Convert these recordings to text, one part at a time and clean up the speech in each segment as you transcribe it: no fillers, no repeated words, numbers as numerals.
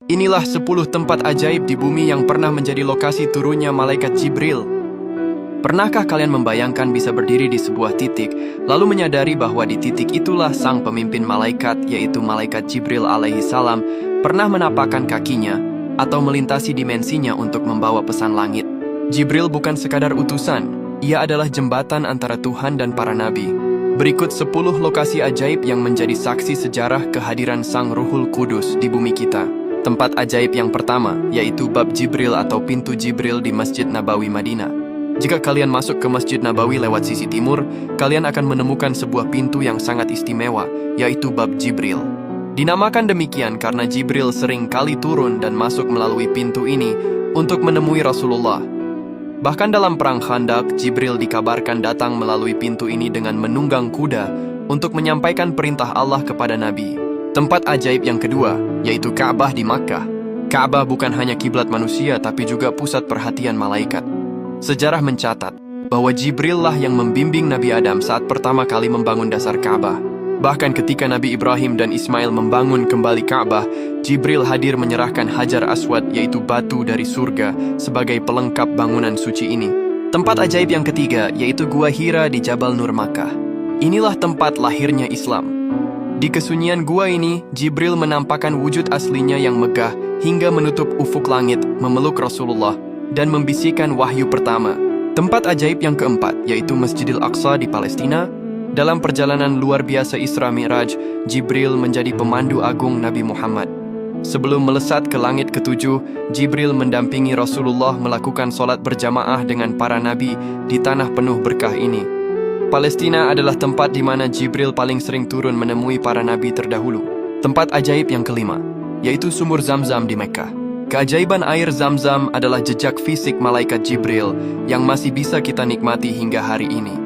Inilah 10 tempat ajaib di bumi yang pernah menjadi lokasi turunnya malaikat Jibril. Pernahkah kalian membayangkan bisa berdiri di sebuah titik, lalu menyadari bahwa di titik itulah sang pemimpin malaikat, yaitu malaikat Jibril alaihi salam, pernah menapakkan kakinya atau melintasi dimensinya untuk membawa pesan langit? Jibril bukan sekadar utusan, ia adalah jembatan antara Tuhan dan para nabi. Berikut 10 lokasi ajaib yang menjadi saksi sejarah kehadiran Sang Ruhul Kudus di bumi kita. Tempat ajaib yang pertama, yaitu Bab Jibril atau Pintu Jibril di Masjid Nabawi Madinah. Jika kalian masuk ke Masjid Nabawi lewat sisi timur, kalian akan menemukan sebuah pintu yang sangat istimewa, yaitu Bab Jibril. Dinamakan demikian karena Jibril sering kali turun dan masuk melalui pintu ini untuk menemui Rasulullah. Bahkan dalam Perang Khandaq, Jibril dikabarkan datang melalui pintu ini dengan menunggang kuda untuk menyampaikan perintah Allah kepada Nabi. Tempat ajaib yang kedua, yaitu Ka'bah di Makkah. Ka'bah bukan hanya kiblat manusia, tapi juga pusat perhatian malaikat. Sejarah mencatat bahwa Jibril lah yang membimbing Nabi Adam saat pertama kali membangun dasar Ka'bah. Bahkan ketika Nabi Ibrahim dan Ismail membangun kembali Ka'bah, Jibril hadir menyerahkan Hajar Aswad, yaitu batu dari surga, sebagai pelengkap bangunan suci ini. Tempat ajaib yang ketiga, yaitu Gua Hira di Jabal Nur Makkah. Inilah tempat lahirnya Islam. Di kesunyian gua ini, Jibril menampakkan wujud aslinya yang megah hingga menutup ufuk langit, memeluk Rasulullah, dan membisikkan wahyu pertama. Tempat ajaib yang keempat, yaitu Masjidil Aqsa di Palestina. Dalam perjalanan luar biasa Isra Mi'raj, Jibril menjadi pemandu agung Nabi Muhammad. Sebelum melesat ke langit ketujuh, Jibril mendampingi Rasulullah melakukan sholat berjamaah dengan para nabi di tanah penuh berkah ini. Palestina adalah tempat di mana Jibril paling sering turun menemui para nabi terdahulu. Tempat ajaib yang kelima, yaitu Sumur Zamzam di Mekah. Keajaiban air Zamzam adalah jejak fisik malaikat Jibril yang masih bisa kita nikmati hingga hari ini.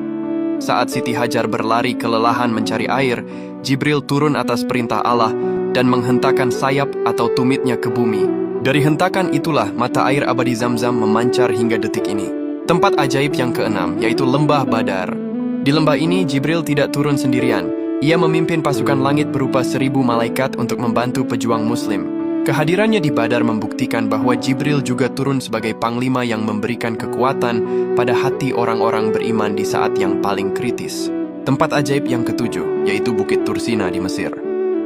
Saat Siti Hajar berlari kelelahan mencari air, Jibril turun atas perintah Allah dan menghentakkan sayap atau tumitnya ke bumi. Dari hentakan itulah mata air abadi Zamzam memancar hingga detik ini. Tempat ajaib yang keenam, yaitu Lembah Badar. Di lembah ini, Jibril tidak turun sendirian. Ia memimpin pasukan langit berupa 1000 malaikat untuk membantu pejuang muslim. Kehadirannya di Badar membuktikan bahwa Jibril juga turun sebagai panglima yang memberikan kekuatan pada hati orang-orang beriman di saat yang paling kritis. Tempat ajaib yang ketujuh, yaitu Bukit Tursina di Mesir.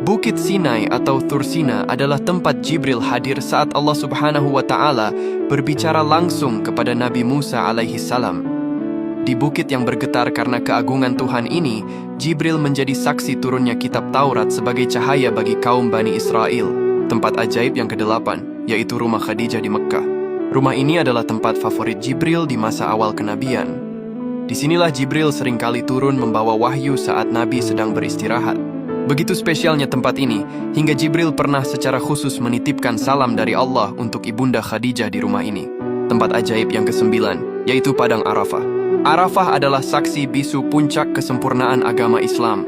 Bukit Sinai atau Tursina adalah tempat Jibril hadir saat Allah Subhanahu wa Ta'ala berbicara langsung kepada Nabi Musa alaihi salam. Di bukit yang bergetar karena keagungan Tuhan ini, Jibril menjadi saksi turunnya kitab Taurat sebagai cahaya bagi kaum Bani Israel. Tempat ajaib yang kedelapan, yaitu Rumah Khadijah di Mekkah. Rumah ini adalah tempat favorit Jibril di masa awal kenabian. Disinilah Jibril seringkali turun membawa wahyu saat Nabi sedang beristirahat. Begitu spesialnya tempat ini, hingga Jibril pernah secara khusus menitipkan salam dari Allah untuk Ibunda Khadijah di rumah ini. Tempat ajaib yang kesembilan, yaitu Padang Arafah. Arafah adalah saksi bisu puncak kesempurnaan agama Islam.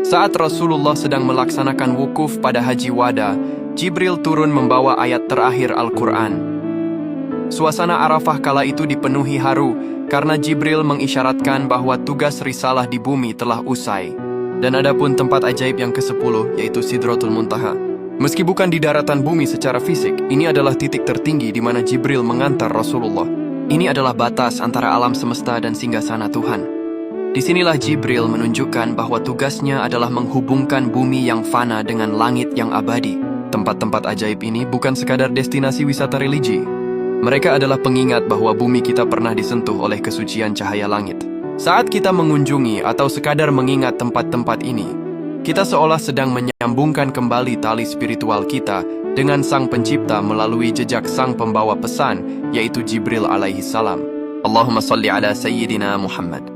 Saat Rasulullah sedang melaksanakan wukuf pada Haji Wada, Jibril turun membawa ayat terakhir Al-Quran. Suasana Arafah kala itu dipenuhi haru karena Jibril mengisyaratkan bahwa tugas risalah di bumi telah usai. Dan adapun tempat ajaib yang ke-10, yaitu Sidratul Muntaha. Meski bukan di daratan bumi secara fisik, ini adalah titik tertinggi di mana Jibril mengantar Rasulullah. Ini adalah batas antara alam semesta dan singgasana Tuhan. Disinilah Jibril menunjukkan bahwa tugasnya adalah menghubungkan bumi yang fana dengan langit yang abadi. Tempat-tempat ajaib ini bukan sekadar destinasi wisata religi. Mereka adalah pengingat bahwa bumi kita pernah disentuh oleh kesucian cahaya langit. Saat kita mengunjungi atau sekadar mengingat tempat-tempat ini, kita seolah sedang menyambungkan kembali tali spiritual kita dengan Sang Pencipta melalui jejak Sang Pembawa pesan, yaitu Jibril alaihi salam. Allahumma salli ala Sayyidina Muhammad.